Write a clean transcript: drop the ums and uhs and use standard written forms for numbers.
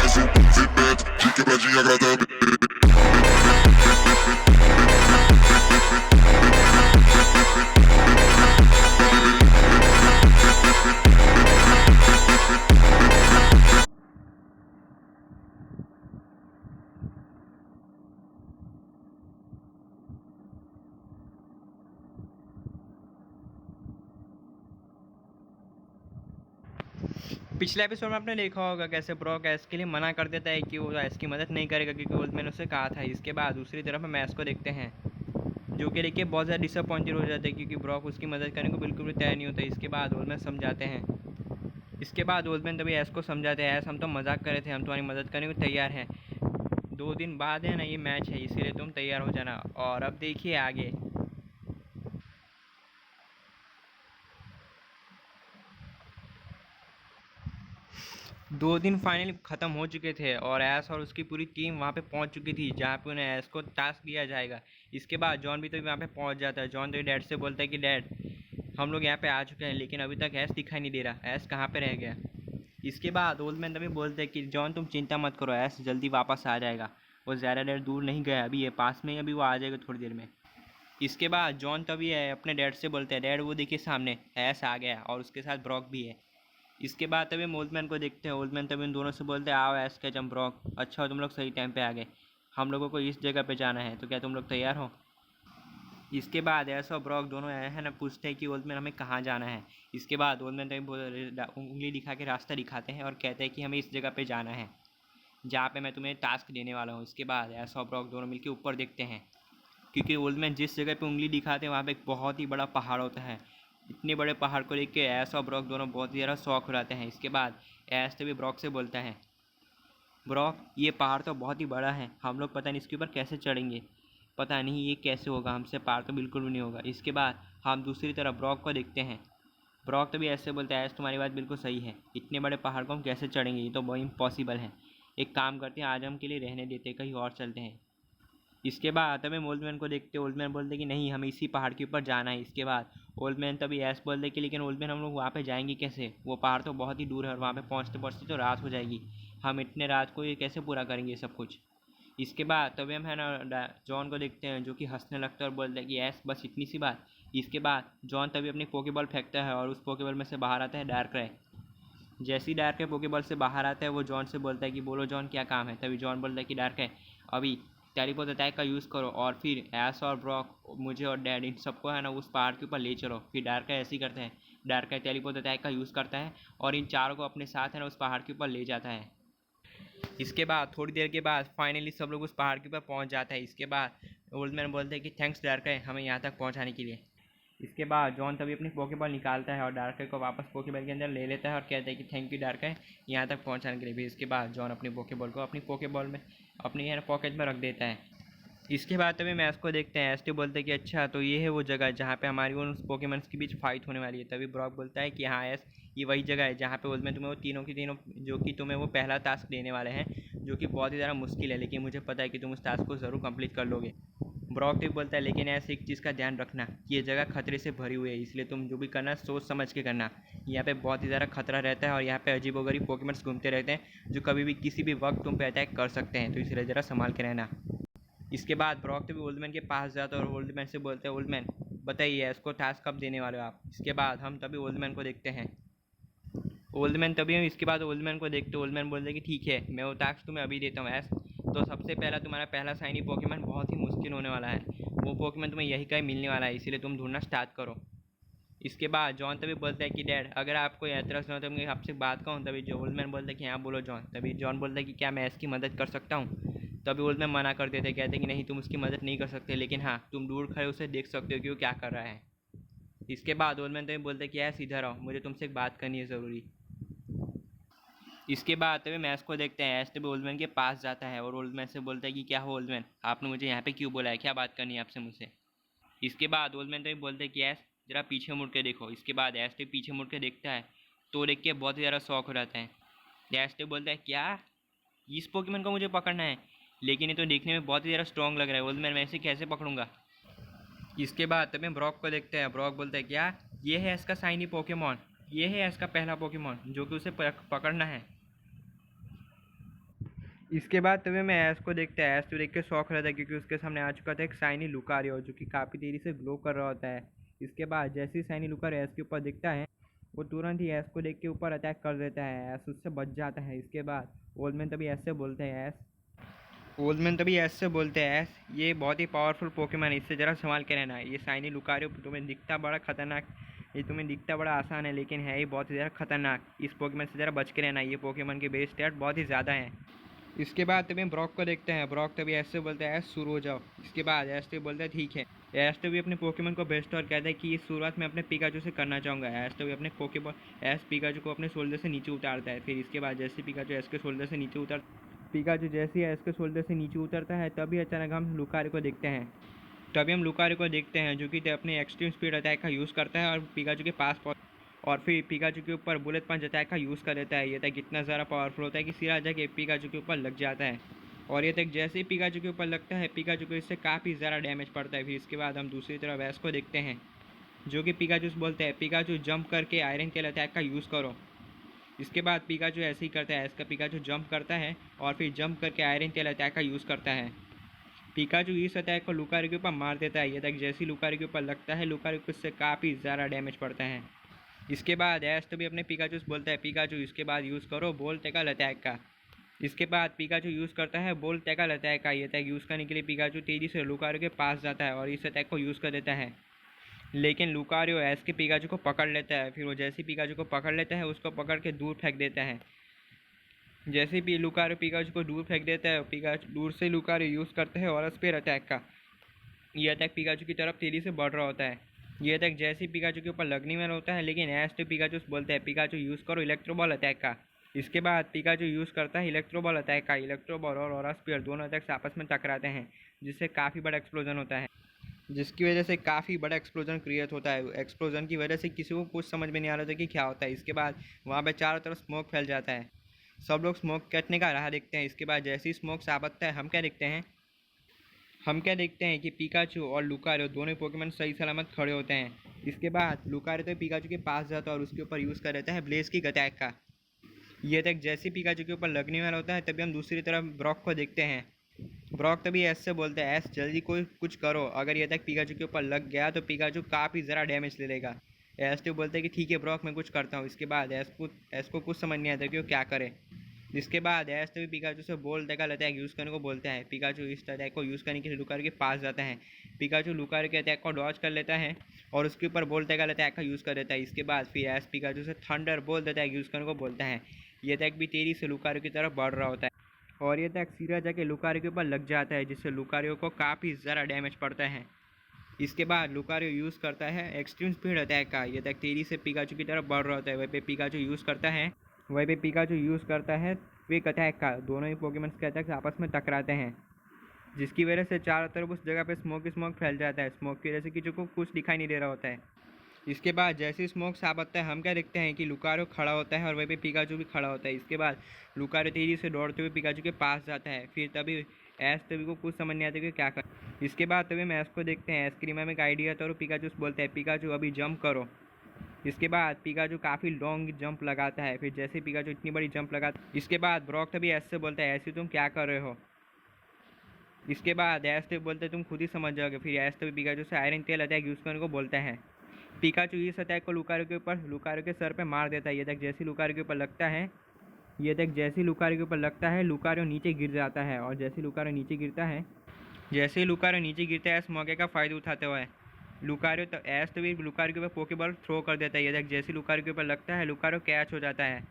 esse movimento de quebradinha agradable. पिछले episode में आपने देखा होगा कैसे ब्रॉक ऐश के लिए मना कर देता है कि वो ऐश की मदद नहीं करेगा क्योंकि ओल्डमैन उससे कहा था। इसके बाद दूसरी तरफ हम ऐश को देखते हैं जो कि देखिए बहुत ज़्यादा डिसअपॉइंटेड हो जाते हैं क्योंकि ब्रॉक उसकी मदद करने को बिल्कुल भी तैयार नहीं होता। इसके बाद ओल्डमैन समझाते हैं। इसके बाद ओल्डमैन तभी ऐश को समझाते हैं, ऐश हम तो मजाक कर रहे थे, हम तुम्हारी मदद करने को तैयार हैं। 2 दिन बाद है ना ये मैच है, इसीलिए तुम तैयार हो जाना। और अब देखिए आगे। 2 दिन फाइनली ख़त्म हो चुके थे और ऐश और उसकी पूरी टीम वहाँ पे पहुँच चुकी थी जहाँ पे उन्हें ऐश को टास्क दिया जाएगा। इसके बाद जॉन भी तो वहाँ पे पहुँच जाता है। जॉन तो डैड से बोलता है कि डैड हम लोग यहाँ पे आ चुके हैं लेकिन अभी तक ऐश दिखाई नहीं दे रहा, ऐश कहाँ पे रह गया। इसके बाद ओल्डमैन तभी बोलते हैं कि जॉन तुम चिंता मत करो, ऐश जल्दी वापस आ जाएगा, वो ज़्यादा देर दूर नहीं गया, अभी ये पास में ही, अभी वो आ जाएगा थोड़ी देर में। इसके बाद जॉन तभी है अपने डैड से बोलते हैं, डैड वो देखिए सामने ऐश आ गया और उसके साथ ब्रॉक भी है। इसके बाद तभी हम ओल्डमैन को देखते हैं। ओल्डमैन तभी उन दोनों से बोलते हैं, आओ ऐश कैच हम ब्रॉक, अच्छा हो तुम लोग सही टाइम पे आ गए, हम लोगों को इस जगह पे जाना है, तो क्या तुम लोग तैयार हो। इसके बाद ऐश और ब्रॉक दोनों है ना पूछते हैं कि ओल्डमैन हमें कहाँ जाना है। इसके बाद ओल्डमैन तभी उंगली दिखा के रास्ता दिखाते हैं और कहते हैं कि हमें इस जगह पे जाना है जहाँ पे मैं तुम्हें टास्क देने वाला हूँ। इसके बाद ऐश और ब्रॉक दोनों मिलकर ऊपर देखते हैं क्योंकि ओल्डमैन जिस जगह पे उंगली दिखाते हैं वहाँ पे एक बहुत ही बड़ा पहाड़ होता है। इतने बड़े पहाड़ को देख के ऐश और ब्रॉक दोनों बहुत ही ज़्यादा शौक हो जाते हैं। इसके बाद ऐश तभी ब्रॉक से बोलता है, ब्रॉक ये पहाड़ तो बहुत ही बड़ा है, हम लोग पता नहीं इसके ऊपर कैसे चढ़ेंगे, पता नहीं ये कैसे होगा, हमसे पार तो बिल्कुल भी नहीं होगा। इसके बाद हम दूसरी तरफ ब्रॉक को देखते हैं। ब्रॉक तभी ऐसे बोलता है, ऐश तुम्हारी बात बिल्कुल सही है, इतने बड़े पहाड़ को हम कैसे चढ़ेंगे, ये तो बहुत इम्पॉसिबल है। एक काम करते हैं, आज हम के लिए रहने देते, कहीं और चलते हैं। इसके बाद तभी ओल्डमैन को देखते, ओल्डमैन बोलते कि नहीं हमें इसी पहाड़ के ऊपर जाना है। इसके बाद ओल्डमैन तभी ऐश बोलते कि लेकिन ओल्डमैन हम लोग वहाँ पे जाएंगे कैसे, वो पहाड़ तो बहुत ही दूर है और वहाँ पे पहुँचते पहुँचते तो रात हो जाएगी, हम इतने रात को ये कैसे पूरा करेंगे सब कुछ। इसके बाद तभी हम है ना जॉन को देखते हैं जो कि हंसने लगता है और बोलता है कि ऐश बस इतनी सी बात। इसके बाद जॉन तभी अपनी पोकेबॉल फेंकता है और उस पोकेबॉल में से बाहर आता है डार्कrai। जैसे ही डार्कrai पोकेबॉल से बाहर आता है वो जॉन से बोलता है कि बोलो जॉन क्या काम है। तभी जॉन बोलता है कि डार्कrai अभी टेलीपोर्ट अटैक का यूज़ करो और फिर ऐश और ब्रॉक मुझे और डैड इन सबको है ना उस पहाड़ के ऊपर ले चलो। फिर डार्कrai ऐसे ही करते हैं, डार्कrai टेलीपोर्ट अटैक का यूज़ करता है और इन चारों को अपने साथ है ना उस पहाड़ के ऊपर ले जाता है। इसके बाद थोड़ी देर के बाद फाइनली सब लोग उस पहाड़ के ऊपर पहुंच जाता है। इसके बाद ओल्डमैन बोलते हैं कि थैंक्स डार्कrai हमें यहाँ तक पहुँचाने के लिए। इसके बाद जॉन तभी अपनी पोकेबॉल निकालता है और डार्कrai को वापस पोकेबॉल के अंदर ले लेता है और कहता है कि थैंक यू डार्कrai यहाँ तक पहुँचाने के लिए भी। इसके बाद जॉन अपनी पोकेबॉल को अपनी पोकेबॉल में अपनी पॉकेट में रख देता है। इसके बाद तभी मैच को देखते हैं, एस्टी बोलते हैं कि अच्छा तो ये है वो जगह जहाँ पे हमारी उन पोकेमॉन्स के बीच फाइट होने वाली है। तभी ब्रॉक बोलता है कि हाँ एस ये वही जगह है जहाँ पे उसमें तुम्हें वो तीनों की तीनों जो कि तुम्हें वो पहला टास्क देने वाले हैं जो कि बहुत ही ज़्यादा मुश्किल है, लेकिन मुझे पता है कि तुम उस टास्क को ज़रूर कंप्लीट कर लोगे। ब्रॉक भी बोलता है लेकिन ऐसे एक चीज़ का ध्यान रखना कि ये जगह खतरे से भरी हुई है, इसलिए तुम जो भी करना सोच समझ के करना। यहाँ पे बहुत ही ज़्यादा खतरा रहता है और यहाँ पे अजीबोगरीब पोकेमॉन्स घूमते रहते हैं जो कभी भी किसी भी वक्त तुम पे अटैक कर सकते हैं, तो इसलिए ज़रा संभाल के रहना। इसके बाद ब्रॉक तो भी ओल्डमैन के पास जाता है और ओल्डमैन से बोलते हैं ओल्डमैन बताइए इसको टास्क कब देने वाले हो आप। इसके बाद हम तभी ओल्डमैन को देखते हैं। ओल्डमैन तभी हम इसके बाद ओल्डमैन को देखते हैं। ओल्डमैन बोलते हैं कि ठीक है मैं वो टास्क तुम्हें अभी देता हूँ ऐस। तो सबसे पहला तुम्हारा पहला शाइनी पोकेमॉन बहुत ही मुश्किल होने वाला है, वो पोकेमॉन तुम्हें यही कहीं मिलने वाला है, इसीलिए तुम ढूंढना स्टार्ट करो। इसके बाद जॉन तभी बोलता है कि डैड अगर आपको एतराज़ हो तो मैं आपसे बात कहूँ। तभी जो ओल्डमैन बोलता है कि हाँ बोलो जॉन। तभी जॉन बोलता है कि क्या मैं इसकी मदद कर सकता हूँ। तभी ओल्डमैन मना कर देते, कहते कि नहीं तुम उसकी मदद नहीं कर सकते, लेकिन हाँ तुम दूर खड़े उसे देख सकते हो कि वो क्या कर रहा है। इसके बाद ओल्डमैन तभी बोलते कि यार सीधा रहो, मुझे तुमसे एक बात करनी है ज़रूरी। इसके बाद तभी मैच को देखते हैं, ऐश तभी ओल्डमैन के पास जाता है और ओल्डमैन से बोलता है कि क्या हो ओल्डमैन आपने मुझे यहाँ पे क्यों बोला है, क्या बात करनी है आपसे मुझसे। इसके बाद ओल्डमैन तभी बोलते हैं कि ऐश ज़रा पीछे मुड़ के देखो। इसके बाद ऐश तभी पीछे मुड़ के देखता है तो देख के बहुत ही ज़्यादा शौक हो जाता है। ऐश तभी बोलता है क्या इस पोकेमॉन को मुझे पकड़ना है, लेकिन ये तो देखने में बहुत ही ज़्यादा स्ट्रॉन्ग लग रहा है, ओल्डमैन मैं इसे कैसे पकड़ूंगा। इसके बाद तभी ब्रॉक को देखते हैं। ब्रॉक बोलता है क्या ये है इसका शाइनी पोकेमॉन, ये है इसका पहला पोकेमॉन जो कि उसे पकड़ना है। इसके बाद तभी मैं ऐश को देखता है। ऐश तो देख के शौक रहता है क्योंकि उसके सामने आ चुका था एक शाइनी लुकारियो जो कि काफ़ी तेज़ी से ग्लो कर रहा होता है। इसके बाद जैसे ही शाइनी लुकारियो ऐश के ऊपर दिखता है वो तुरंत ही ऐश को देख के ऊपर अटैक कर देता है। ऐश उससे बच जाता है। इसके बाद ओल्डमैन तभी ऐश से बोलते हैं ऐश ये बहुत ही पावरफुल पोकेमॉन है, इससे ज़रा संभाल के रहना। ये शाइनी लुकारियो तुम्हें दिखता बड़ा खतरनाक, ये तुम्हें दिखता बड़ा आसान है लेकिन है ही बहुत ही ज़्यादा खतरनाक। इस पोकेमॉन से ज़रा बच के रहना, ये पोकेमॉन के बेस स्टैट बहुत ही ज़्यादा हैं। इसके बाद तभी ब्रॉक को देखते हैं। ब्रॉक तभी ऐश से बोलता है ऐश शुरू हो जाओ। इसके बाद ऐश तो बोलता है ठीक है। ऐश तो भी अपने पोकेमॉन को बेस्ट और कहता है कि इस शुरुआत में अपने पिकाचू से करना चाहूँगा। ऐश तो भी अपने ऐश पिकाचू को अपने शोल्डर से नीचे उतारता है। फिर इसके बाद जैसे पिकाचू ऐश के शोल्डर से नीचे उतरता है तभी अचानक हम लुकारियो को देखते हैं जो कि अपने एक्सट्रीम स्पीड अटैक का यूज़ करता है और पिकाचू के पास और फिर पिकाचू के ऊपर बुलेट पंच अटैक का यूज़ कर देता है। ये तक इतना ज़्यादा पावरफुल होता है कि सीधा जाके पिकाचू के ऊपर लग जाता है और ये तक जैसे ही पिकाचू के ऊपर लगता है पिकाचू को इससे काफ़ी ज़्यादा डैमेज पड़ता है। फिर इसके बाद हम दूसरी तरफ ऐश को देखते हैं जो कि पिकाचू से बोलते हैं पिकाचू जंप करके आयरन टेल अटैक का यूज़ करो। इसके बाद पिकाचू ऐसे ही करता है। ऐश का पिकाचू जंप करता है और फिर जंप करके आयरन टेल अटैक का यूज़ करता है। पिकाचू इस अटैक को लुकारियो के ऊपर मार देता है। ये तक जैसे ही लुकारियो के ऊपर लगता है लुकारियो को इससे काफ़ी ज़्यादा डैमेज पड़ता है। इसके बाद ऐश तो भी अपने पिकाचू से बोलता है पिकाचू इसके बाद यूज़ करो बोल टैकल अटैक का। इसके बाद पिकाचू यूज़ करता है बोल टैकल अटैक का। ये अटैक यूज़ करने के लिए पिकाचू तेज़ी से लुकारियो के पास जाता है और इस अटैक को यूज़ कर देता है लेकिन लुकारियो ऐश के पिकाचू को पकड़ लेता है। फिर वो जैसे ही पिकाचू को पकड़ लेता है उसको पकड़ के दूर फेंक देता है। जैसे भी लुकारियो पिकाचू को दूर फेंक देता है पिकाचू दूर से लुकारियो यूज़ करता है और स्पेयर अटैक का। यह अटैक पिकाचू की तरफ तेज़ी से बढ़ रहा होता है। ये अटैक जैसे ही पिकाचू के ऊपर लगने वाला होता है लेकिन ऐश तो पिकाचू से बोलता है पिकाचू यूज़ करो इलेक्ट्रो बॉल अटैक का। इसके बाद पिकाचू यूज़ करता है इलेक्ट्रो बॉल अटैक का। इलेक्ट्रो बॉल और ऑरा स्पीयर दोनों अटैक्स आपस में टकराते हैं जिससे काफ़ी बड़ा एक्सप्लोजन होता है, जिसकी वजह से काफ़ी बड़ा एक्सप्लोजन क्रिएट होता है। एक्सप्लोजन की वजह से किसी को कुछ समझ में नहीं आ रहा था कि क्या होता है। इसके बाद वहाँ पर चारों तरफ स्मोक फैल जाता है। सब लोग स्मोक कटने का राह देखते हैं। इसके बाद जैसे ही स्मोक साबतता है हम क्या देखते हैं कि पिकाचू और लुकारियो दोनों पोकेमॉन सही सलामत खड़े होते हैं। इसके बाद लुकारियो तो पिकाचू के पास जाता है और उसके ऊपर यूज़ कर देता है ब्लेज किक अटैक का। ये अटैक जैसे पिकाचू के ऊपर लगने वाला होता है तभी हम दूसरी तरफ ब्रॉक को देखते हैं। ब्रॉक तभी ऐश से बोलता है ऐश जल्दी कोई कुछ करो, अगर ये अटैक पिकाचू के ऊपर लग गया तो पिकाचू काफ़ी ज़रा डैमेज ले लेगा। ऐश तो बोलता है कि ठीक है ब्रॉक मैं कुछ करता हूँ। इसके बाद ऐश को कुछ समझ नहीं आता कि वो क्या करे। इसके बाद ऐश तभी पिकाचू से बोल टैकल अटैक यूज़ करने को बोलता है। पिकाचू इस अटैक को यूज़ करने के लिए लुकारियो के पास जाता है। पिकाचू लुकारियो के अटैक को डॉज कर लेता है और उसके ऊपर बोल टैकल अटैक का यूज़ कर देता है। इसके बाद फिर ऐश पिकाचू से थंडर बोल्ट अटैक यूज़ करने को बोलता है। ये अटैक भी तेज़ी से लुकारियो की तरफ बढ़ रहा होता है और ये अटैक सीधा जाके लुकारियो के ऊपर लग जाता है जिससे लुकारियो को काफ़ी ज़्यादा डैमेज पड़ता है। इसके बाद लुकारियो यूज़ करता है एक्सट्रीम स्पीड अटैक का। ये अटैक तेज़ी से पिकाचू की तरफ बढ़ रहा होता है। वहीं पे पिकाचू यूज़ करता है क्विक अटैक का। दोनों ही पोकेमॉन्स के अटैक्स आपस में टकराते हैं जिसकी वजह से चारों तरफ उस जगह पे स्मोक फैल जाता है। स्मोक की वजह से किसी को कुछ दिखाई नहीं दे रहा होता है। इसके बाद जैसे ही स्मोक साबतता है हम क्या देखते हैं कि लुकारियो खड़ा होता है और वहीं पे पिकाचू भी खड़ा होता है। इसके बाद लुकारियो तेज़ी से दौड़ते हुए पिकाचू के पास जाता है। फिर तभी ऐश तभी को कुछ समझ नहीं आता कि क्या कर। इसके बाद तभी हम ऐश को देखते हैं। ऐश के दिमाग में एक आइडिया आता है और पिकाचू से बोलता है पिकाचू अभी जंप करो। इसके बाद पिकाचू काफ़ी लॉन्ग जंप लगाता है। फिर जैसे पिकाचू इतनी बड़ी जंप लगाता है इसके बाद ब्रॉक तभी ऐश से बोलता है ऐसे तुम क्या कर रहे हो। इसके बाद ऐश तभी बोलते तुम खुद ही समझ जाओगे। फिर ऐश तभी पिकाचू से आयरन टेल अटैक यूज़ करने को बोलता है। पिकाचू इस अटैक को लुकारियो के सर पे मार देता है। ये अटैक जैसे लुकारियो के ऊपर लगता है लुकारियो नीचे गिर जाता है और जैसे ही लुकारियो नीचे गिरता है इस मौके का फ़ायदा उठाते हुए ऐश तो भी लुकारियो के ऊपर पोकेबॉल थ्रो कर देता है। ये अटैक जैसे लुकारियो के ऊपर लगता है लुकारियो कैच हो जाता है।